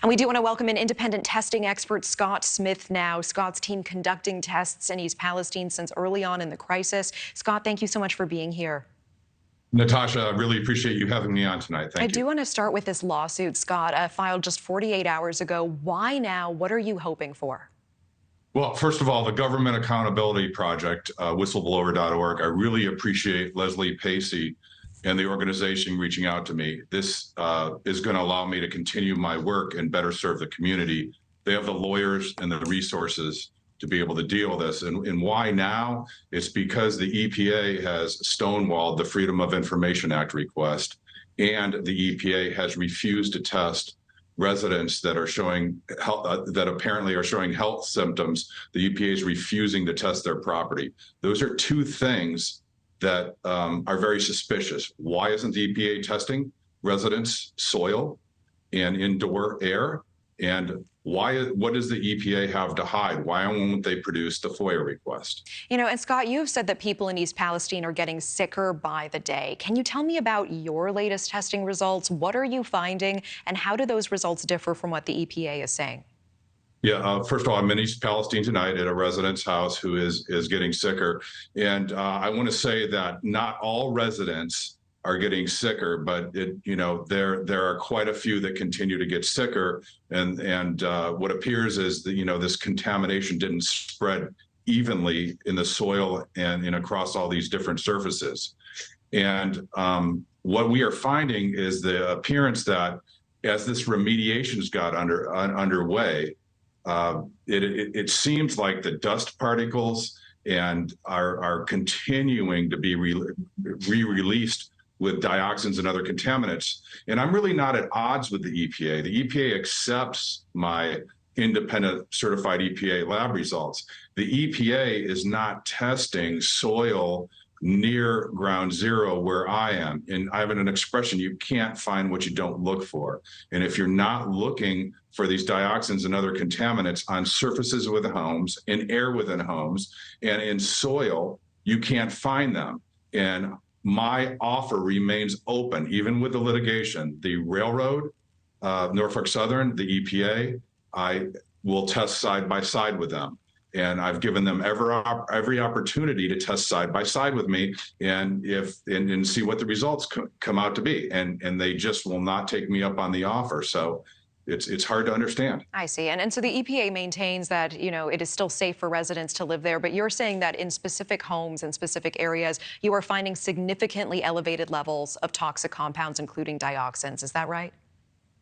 And we do want to welcome in independent testing expert Scott Smith now. Scott's team conducting tests in East Palestine since early on in the crisis. Scott, thank you so much for being here. Natasha, I really appreciate you having me on tonight. Thank you. I do want to start with this lawsuit, Scott, filed just 48 hours ago. Why now? What are you hoping for? Well, first of all, the Government Accountability Project, whistleblower.org, I really appreciate Leslie Pacey and the organization reaching out to me. This is going to allow me to continue my work and better serve the community. They have the lawyers and the resources to be able to deal with this. And why now? It's because the EPA has stonewalled the Freedom of Information Act request, and the EPA has refused to test residents that are showing that apparently are showing health symptoms. The EPA is refusing to test their property. Those are two things that are very suspicious. Why isn't the EPA testing residents' soil and indoor air? And what does the EPA have to hide? Why won't they produce the FOIA request? You know, and Scott, you've said that people in East Palestine are getting sicker by the day. Can you tell me about your latest testing results? What are you finding, and how do those results differ from what the EPA is saying? Yeah, first of all, I'm in East Palestine tonight at a resident's house who is getting sicker. And I want to say that not all residents are getting sicker, but there are quite a few that continue to get sicker. And what appears is that, this contamination didn't spread evenly in the soil and across all these different surfaces. And what we are finding is the appearance that as this remediation's got underway, it seems like the dust particles are continuing to be re-released with dioxins and other contaminants. And I'm really not at odds with the EPA. The EPA accepts my independent certified EPA lab results. The EPA is not testing soil near ground zero where I am. And I have an expression: you can't find what you don't look for. And if you're not looking for these dioxins and other contaminants on surfaces within homes, in air within homes, and in soil, you can't find them. And my offer remains open, even with the litigation. The railroad, Norfolk Southern, the EPA, I will test side by side with them. And I've given them every opportunity to test side by side with me and see what the results come out to be. And they just will not take me up on the offer. So it's hard to understand. I see. And so the EPA maintains that, it is still safe for residents to live there. But you're saying that in specific homes and specific areas, you are finding significantly elevated levels of toxic compounds, including dioxins. Is that right?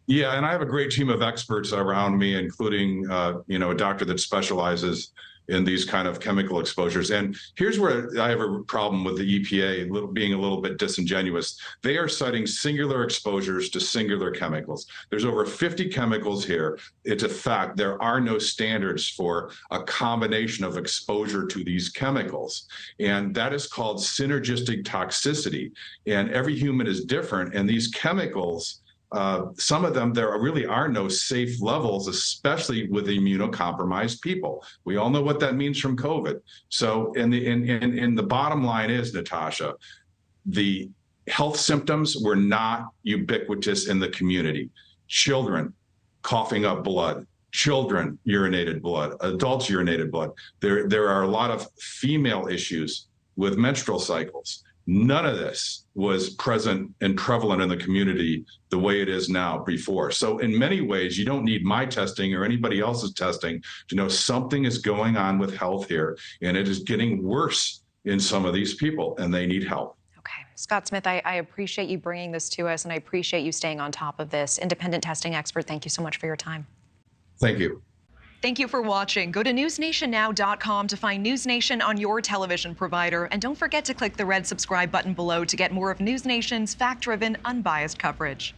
Yeah, and I have a great team of experts around me, including, a doctor that specializes in these kind of chemical exposures. And here's where I have a problem with the EPA being a little bit disingenuous. They are citing singular exposures to singular chemicals. There's over 50 chemicals here. It's a fact. There are no standards for a combination of exposure to these chemicals. And that is called synergistic toxicity. And every human is different. And these chemicals, some of them, there really are no safe levels, especially with immunocompromised people. We all know what that means from COVID. So, in the bottom line is, Natasha, the health symptoms were not ubiquitous in the community. Children coughing up blood, children urinated blood, adults urinated blood. There are a lot of female issues with menstrual cycles. None of this was present and prevalent in the community the way it is now before. So in many ways, you don't need my testing or anybody else's testing to know something is going on with health here, and it is getting worse in some of these people, and they need help. Okay. Scott Smith, I appreciate you bringing this to us, and I appreciate you staying on top of this. Independent testing expert, thank you so much for your time. Thank you. Thank you for watching. Go to newsnationnow.com to find NewsNation on your television provider. And don't forget to click the red subscribe button below to get more of NewsNation's fact-driven, unbiased coverage.